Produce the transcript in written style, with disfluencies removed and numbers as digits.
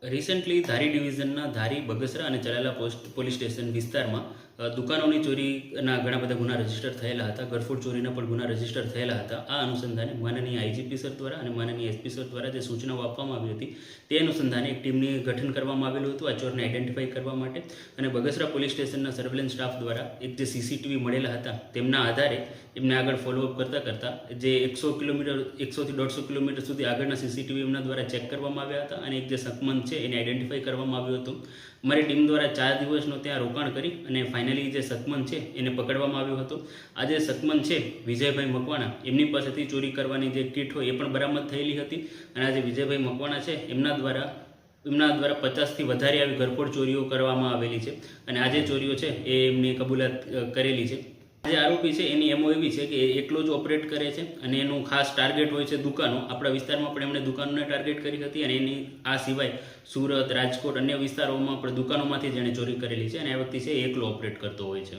Recently ધારી ડિવિઝનના ધારી, બગસરા અને Chalala police station વિસ્તારમાં દુકાનોની ચોરીના ઘણા બધા ગુના રજીસ્ટર થયેલા હતા. ગરફોડ ચોરીના પણ ગુના રજીસ્ટર થયેલા હતા. આ અનુસંધાને માનનીય આઈજીપી સર દ્વારા અને માનનીય એસપી સર દ્વારા જે સૂચનાઓ આપવામાં આવી હતી તે અનુસંધાને એક ટીમની ગઠન કરવામાં આવેલું હતું આ ચોરને આઈડેન્ટિફાઈ કરવા માટે. અને બગસરા પોલીસ સ્ટેશનના સર્વેલન્સ સ્ટાફ દ્વારા એક જે સીસીટીવી મળેલા હતા તેમના આધારે એમને આગળ ફોલોઅપ કરતાં જે 100 કિલોમીટર 100 થી 150 કિલોમીટર સુધી આગળના સીસીટીવી એમના દ્વારા ચેક કરવામાં આવ્યા હતા અને એક જે શકમંદ છે એને આઈડેન્ટિફાઈ કરવામાં આવ્યું હતું. અમારી ટીમ દ્વારા 4 દિવસનો ત્યાં રોકાણ કરી અને ફાઇનલી જે શકમંદ છે એને પકડવામાં આવ્યો હતો. આ જે શકમંદ છે વિજયભાઈ મકવાણા, એમની પાસેથી ચોરી કરવાની જે કીટ હોય એ પણ બરામદ થયેલી હતી. અને આ જે વિજયભાઈ મકવાણા છે એમના દ્વારા 50થી વધારે આવી ગરફોડ ચોરીઓ કરવામાં આવેલી છે. અને આ જે ચોરીઓ છે એ એમની કબૂલાત કરેલી છે. જે આરોપી છે એની એમઓ એવી છે કે એકલો જ ઓપરેટ કરે છે અને એનું ખાસ ટાર્ગેટ હોય છે દુકાનો. આપણા વિસ્તારમાં પણ એમણે દુકાનોને ટાર્ગેટ કરી હતી અને એની આ સિવાય સુરત, રાજકોટ, અન્ય વિસ્તારોમાં પણ દુકાનોમાંથી જ એણે ચોરી કરેલી છે અને આ વ્યક્તિ છે એકલો ઓપરેટ કરતો હોય છે.